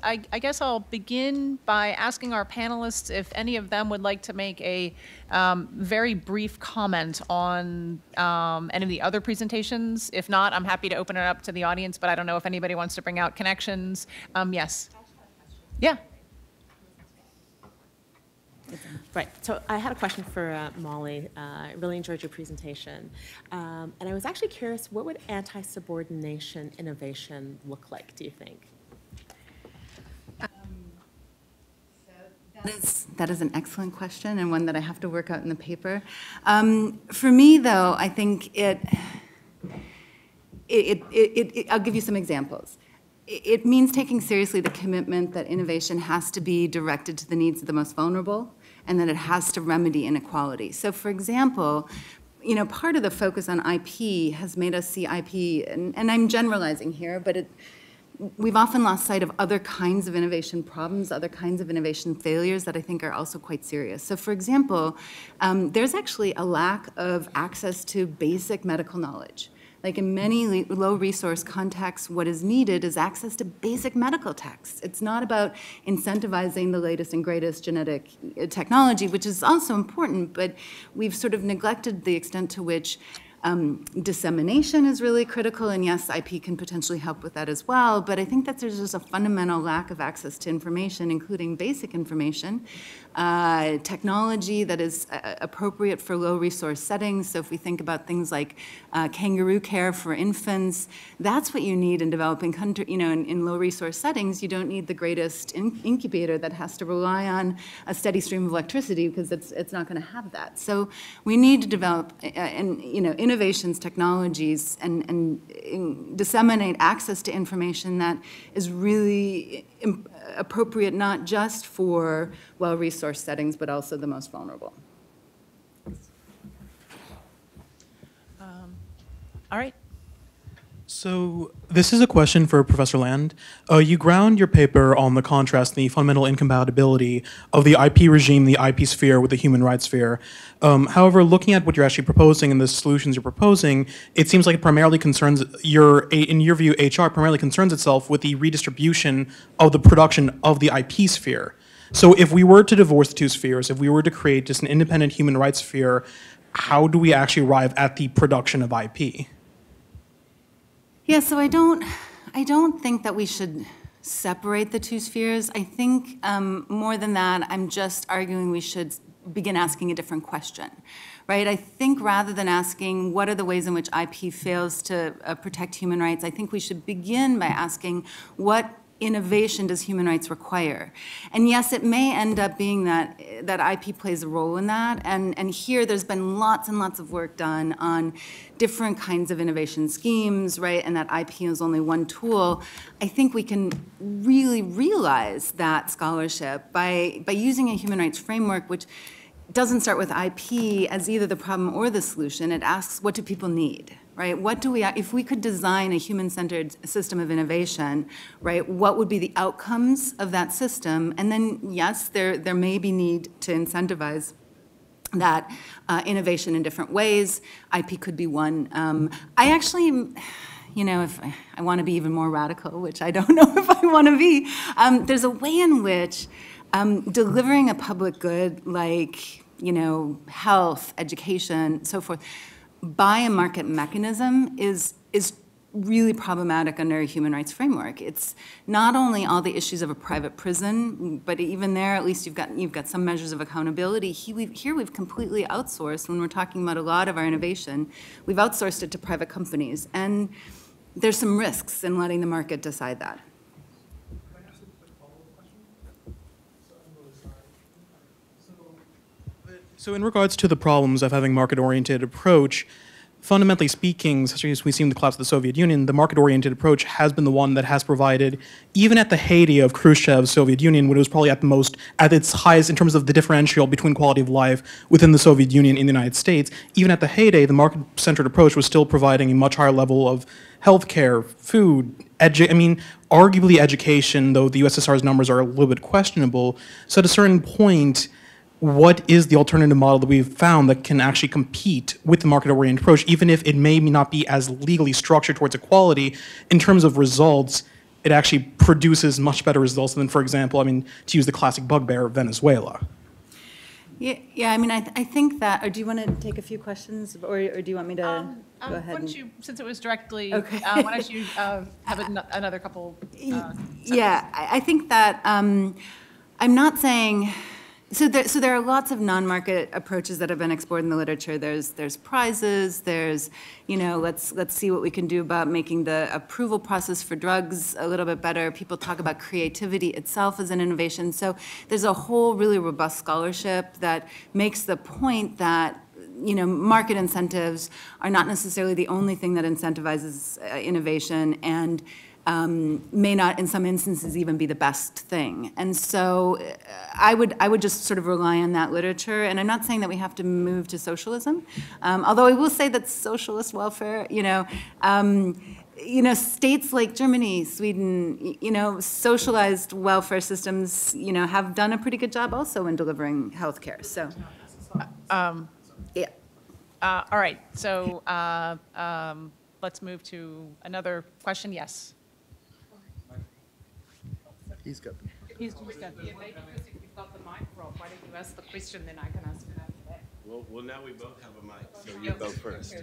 I guess I'll begin by asking our panelists if any of them would like to make a very brief comment on any of the other presentations. If not, I'm happy to open it up to the audience, but I don't know if anybody wants to bring out connections. Yes. Yeah. Right. So I had a question for Molly. I really enjoyed your presentation. And I was actually curious, what would anti-subordination innovation look like, do you think? That is an excellent question and one that I have to work out in the paper. For me, though, I think I'll give you some examples. It means taking seriously the commitment that innovation has to be directed to the needs of the most vulnerable and that it has to remedy inequality. So, for example, part of the focus on IP has made us see IP, and I'm generalizing here, but we've often lost sight of other kinds of innovation problems, other kinds of innovation failures that I think are also quite serious. So, for example, there's actually a lack of access to basic medical knowledge. Like in many low-resource contexts, what is needed is access to basic medical texts. It's not about incentivizing the latest and greatest genetic technology, which is also important, but we've sort of neglected the extent to which dissemination is really critical, and yes, IP can potentially help with that as well, but I think that there's just a fundamental lack of access to information, including basic information, technology that is appropriate for low-resource settings. So if we think about things like kangaroo care for infants, that's what you need in developing country. In low-resource settings, you don't need the greatest incubator that has to rely on a steady stream of electricity because it's not going to have that. So we need to develop innovations, technologies, and disseminate access to information that is really appropriate not just for well-resourced settings, but also the most vulnerable. All right. So this is a question for Professor Land. You ground your paper on the contrast and the fundamental incompatibility of the IP regime, the IP sphere, with the human rights sphere. However, looking at what you're actually proposing and the solutions you're proposing, it seems like it primarily concerns in your view, HR primarily concerns itself with the redistribution of the production of the IP sphere. So if we were to divorce the two spheres, if we were to create just an independent human rights sphere, how do we actually arrive at the production of IP? Yeah, so I don't think that we should separate the two spheres. I think more than that, I'm just arguing we should begin asking a different question, right? I think rather than asking what are the ways in which IP fails to protect human rights, I think we should begin by asking what innovation does human rights require? And yes, it may end up being that IP plays a role in that. And here there's been lots and lots of work done on different kinds of innovation schemes, right? And that IP is only one tool. I think we can really realize that scholarship by using a human rights framework, which doesn't start with IP as either the problem or the solution. It asks, what do people need? Right? If we could design a human-centered system of innovation, right, what would be the outcomes of that system? And then, yes, there may be need to incentivize that innovation in different ways. IP could be one. I actually, if I want to be even more radical, which I don't know if I want to be, there's a way in which delivering a public good like, health, education, so forth, by a market mechanism is really problematic under a human rights framework. It's not only all the issues of a private prison, but even there, at least you've got some measures of accountability. Here we've completely outsourced, when we're talking about a lot of our innovation, we've outsourced it to private companies. And there's some risks in letting the market decide that. So in regards to the problems of having market-oriented approach, fundamentally speaking, especially as we see in the collapse of the Soviet Union, the market-oriented approach has been the one that has provided, even at the heyday of Khrushchev's Soviet Union, when it was probably at its highest in terms of the differential between quality of life within the Soviet Union and the United States, even at the heyday, the market-centered approach was still providing a much higher level of healthcare, food, arguably education, though the USSR's numbers are a little bit questionable. So at a certain point, what is the alternative model that we've found that can actually compete with the market-oriented approach, even if it may not be as legally structured towards equality in terms of results? it actually produces much better results than, for example, I mean, to use the classic bugbear, Venezuela. Yeah, I mean, I think that, or do you want to take a few questions, or do you want me to go ahead? Why don't you, since it was directly, Okay. why don't you have another couple? Yeah, I think that I'm not saying. So there are lots of non-market approaches that have been explored in the literature. There's prizes. There's, let's see what we can do about making the approval process for drugs a little bit better. People talk about creativity itself as an innovation. So there's a whole really robust scholarship that makes the point that market incentives are not necessarily the only thing that incentivizes innovation, and may not, in some instances, even be the best thing. And so I would just sort of rely on that literature. And I'm not saying that we have to move to socialism, although I will say that socialist welfare, states like Germany, Sweden, socialized welfare systems, have done a pretty good job also in delivering healthcare. So, yeah. All right, so let's move to another question. Yes. He's got them. He's got the If you've got the mic, Rob, why don't you ask the question, then I can ask it after that. Well, now we both have a mic, so you go first.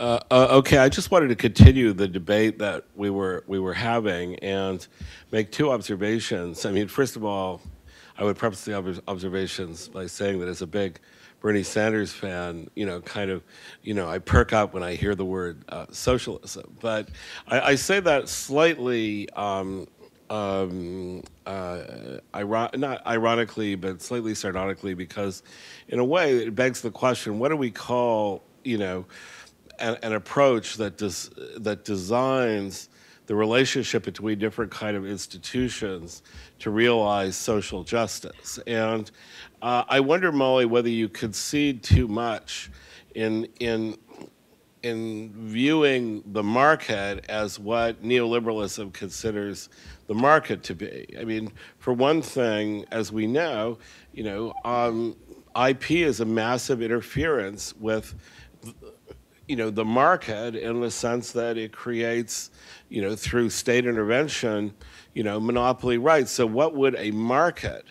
Okay, I just wanted to continue the debate that we were having and make two observations. I mean, first of all, I would preface the observations by saying that as a big Bernie Sanders fan, I perk up when I hear the word socialism. But I say that slightly, not ironically, but slightly sardonically, because in a way it begs the question: what do we call, an approach that designs the relationship between different kind of institutions to realize social justice? And I wonder, Molly, whether you concede too much in viewing the market as what neoliberalism considers the market to be. I mean, for one thing, as we know, IP is a massive interference with the market, in the sense that it creates, through state intervention, monopoly rights. So what would a market,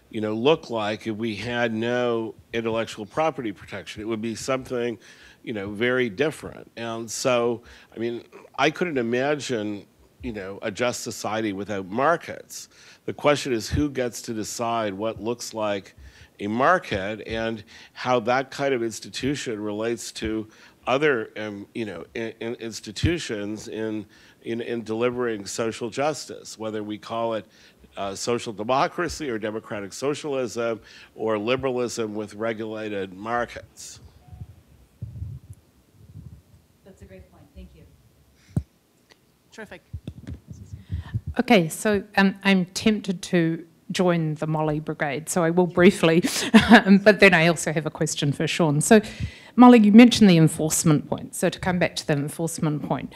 look like if we had no intellectual property protection? It would be something, very different. And so, I mean, I couldn't imagine, a just society without markets. The question is, who gets to decide what looks like a market, and how that kind of institution relates to other, institutions in delivering social justice, whether we call it social democracy or democratic socialism or liberalism with regulated markets. That's a great point. Thank you. Terrific. Okay, so I'm tempted to join the Molly brigade, so I will briefly, but then I also have a question for Sean. So, Molly, you mentioned the enforcement point. So to come back to the enforcement point,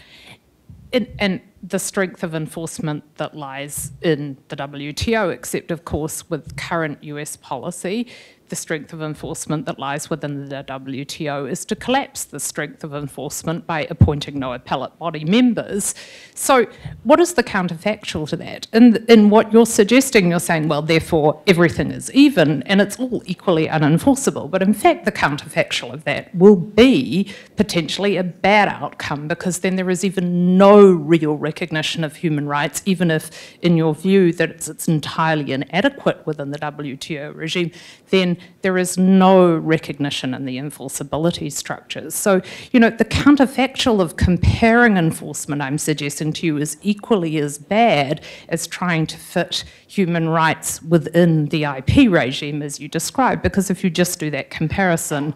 and the strength of enforcement that lies in the WTO, except of course with current US policy, the strength of enforcement that lies within the WTO is to collapse the strength of enforcement by appointing no appellate body members. So what is the counterfactual to that? In what you're suggesting, you're saying, well, therefore everything is even and it's all equally unenforceable. But in fact, the counterfactual of that will be potentially a bad outcome, because then there is even no real recognition of human rights, even if, in your view, that it's entirely inadequate within the WTO regime, then there is no recognition in the enforceability structures. So, the counterfactual of comparing enforcement, I'm suggesting to you, is equally as bad as trying to fit human rights within the IP regime as you described, because if you just do that comparison,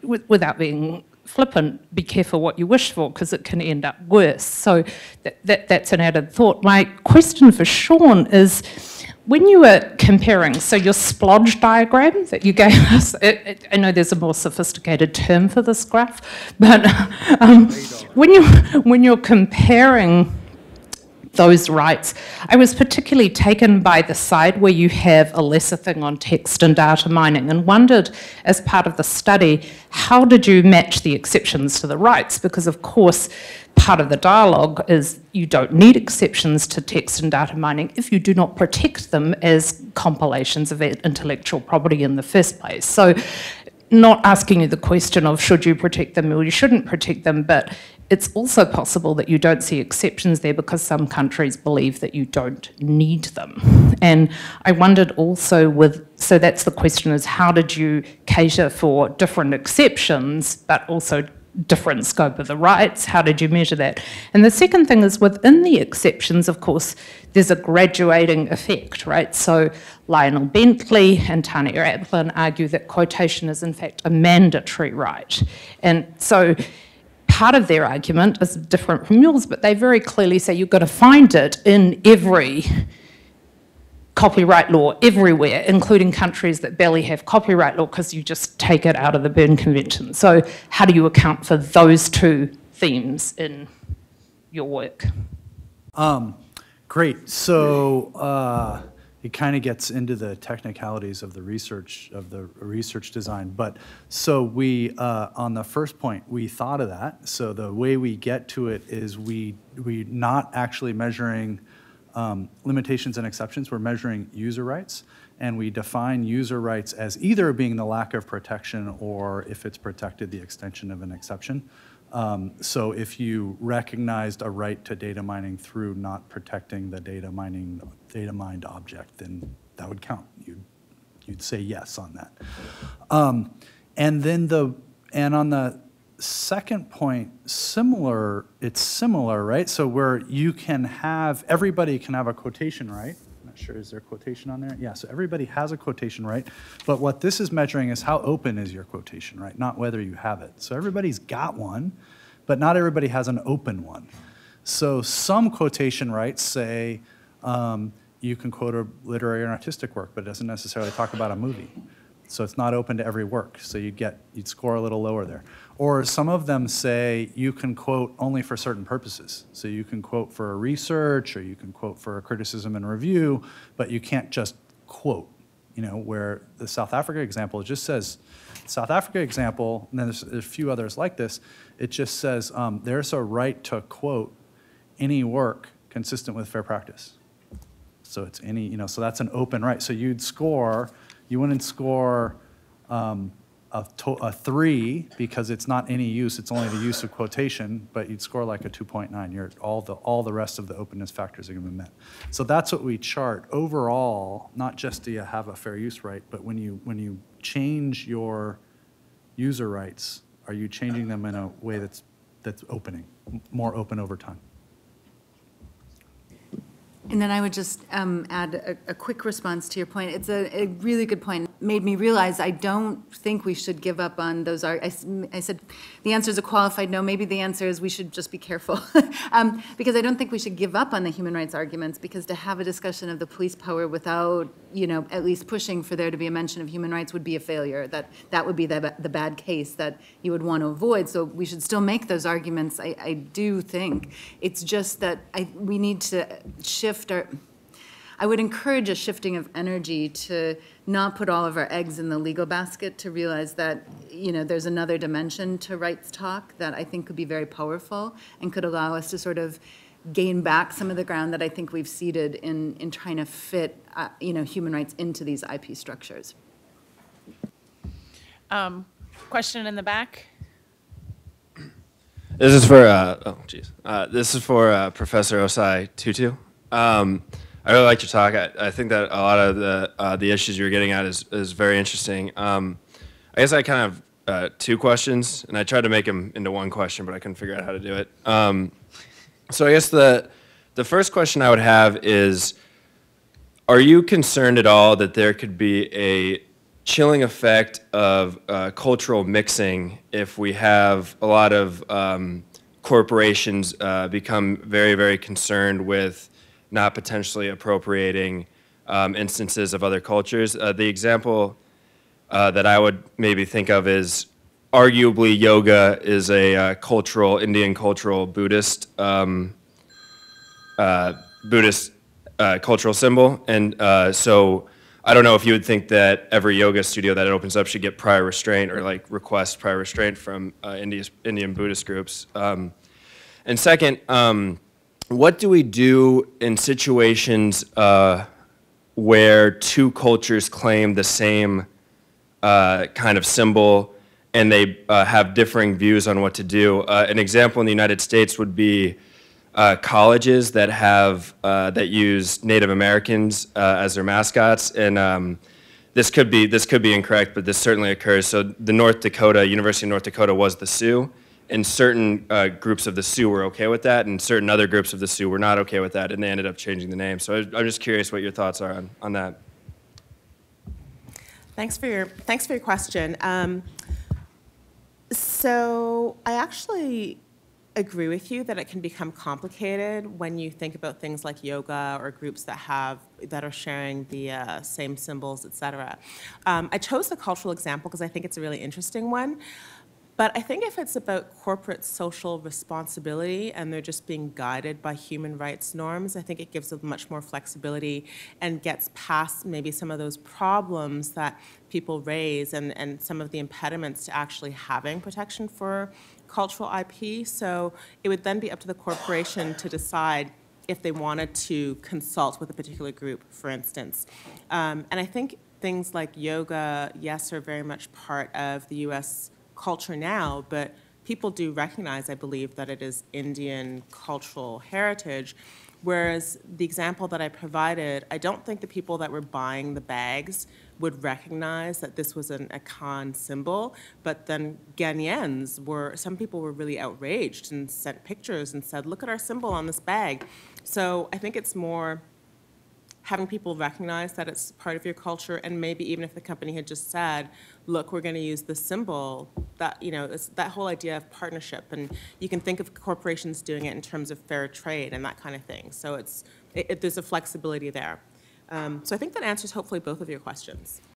without being flippant, be careful what you wish for, because it can end up worse. So that's an added thought. My question for Sean is, when you were comparing, so your splodge diagram that you gave us, I know there's a more sophisticated term for this graph, but when you're comparing those rights. I was particularly taken by the side where you have a lesser thing on text and data mining, and wondered, as part of the study, how did you match the exceptions to the rights? Because of course, part of the dialogue is you don't need exceptions to text and data mining if you do not protect them as compilations of intellectual property in the first place. So not asking you the question of should you protect them or you shouldn't protect them, but it's also possible that you don't see exceptions there because some countries believe that you don't need them. And I wondered also so that's the question, is how did you cater for different exceptions, but also different scope of the rights? How did you measure that? And the second thing is, within the exceptions, of course, there's a graduating effect, right? So Lionel Bentley and Tanya Aplin argue that quotation is in fact a mandatory right. And so part of their argument is different from yours, but they very clearly say you've got to find it in every copyright law everywhere, including countries that barely have copyright law because you just take it out of the Berne Convention. So how do you account for those two themes in your work? Great. So it kind of gets into the technicalities of the research design. But so we, on the first point, we thought of that. So the way we get to it is we not actually measuring limitations and exceptions. We're measuring user rights, and we define user rights as either being the lack of protection or, if it's protected, the extension of an exception. So if you recognized a right to data mining through not protecting the data mined object, then that would count. You'd say yes on that. And on the second point, it's similar, right? So where you can have, everybody can have a quotation right. I'm not sure, is there a quotation on there? Yeah, so everybody has a quotation right, but what this is measuring is how open is your quotation right, not whether you have it. So everybody's got one, but not everybody has an open one. So some quotation rights say you can quote a literary or artistic work, but it doesn't necessarily talk about a movie. So it's not open to every work, so you'd score a little lower there. Or some of them say you can quote only for certain purposes. So you can quote for a research, or you can quote for a criticism and review, but you can't just quote, where the South Africa example, it just says, South Africa example, and then there's a few others like this, it just says there's a right to quote any work consistent with fair practice. So it's any, so that's an open right. So you wouldn't score a 3 because it's not any use, it's only the use of quotation, but you'd score like a 2.9. All the rest of the openness factors are going to be met. So that's what we chart. Overall, not just do you have a fair use right, but when you change your user rights, are you changing them in a way that's opening, more open over time? And then I would just add a quick response to your point. It's a really good point. Made me realize I don't think we should give up on those. I said the answer is a qualified no. Maybe the answer is we should just be careful. Because I don't think we should give up on the human rights arguments, because to have a discussion of the police power without, at least pushing for there to be a mention of human rights would be a failure. That would be the bad case that you would want to avoid. So we should still make those arguments. I do think. It's just that we need to shift I would encourage a shifting of energy to not put all of our eggs in the legal basket, to realize that, there's another dimension to rights talk that I think could be very powerful and could allow us to sort of gain back some of the ground that I think we've ceded in trying to fit, human rights into these IP structures. Question in the back. This is for, this is for Professor Osai Tutu. I really liked your talk. I think that a lot of the issues you were getting at is very interesting. I guess I kind of have 2 questions, and I tried to make them into one question, but I couldn't figure out how to do it. So I guess the first question I would have is, are you concerned at all that there could be a chilling effect of cultural mixing if we have a lot of corporations become very, very concerned with not potentially appropriating instances of other cultures? The example that I would maybe think of is, arguably yoga is a Indian cultural Buddhist Buddhist cultural symbol, and so I don't know if you would think that every yoga studio that it opens up should get prior restraint or like request prior restraint from Indian Buddhist groups. And second, what do we do in situations where two cultures claim the same kind of symbol and they have differing views on what to do? An example in the United States would be colleges that have that use Native Americans as their mascots, and this could be incorrect, but this certainly occurs. So the University of North Dakota was the Sioux, and certain groups of the Sioux were okay with that, and certain other groups of the Sioux were not okay with that, and they ended up changing the name. So I'm just curious what your thoughts are on that. Thanks for your question. So I actually agree with you that it can become complicated when you think about things like yoga or groups that are sharing the same symbols, et cetera. I chose the cultural example because I think it's a really interesting one. But I think if it's about corporate social responsibility and they're just being guided by human rights norms, I think it gives them much more flexibility and gets past maybe some of those problems that people raise and some of the impediments to actually having protection for cultural IP. So it would then be up to the corporation to decide if they wanted to consult with a particular group, for instance. And I think things like yoga, yes, are very much part of the US culture now, but people do recognize, I believe, that it is Indian cultural heritage. Whereas the example that I provided, I don't think the people that were buying the bags would recognize that this was a Khan symbol, but then Ghanaians some people were really outraged and sent pictures and said, look at our symbol on this bag. So I think it's more having people recognize that it's part of your culture, and maybe even if the company had just said, look, we're going to use this symbol, that, it's that whole idea of partnership. And you can think of corporations doing it in terms of fair trade and that kind of thing. So there's a flexibility there. So I think that answers hopefully both of your questions.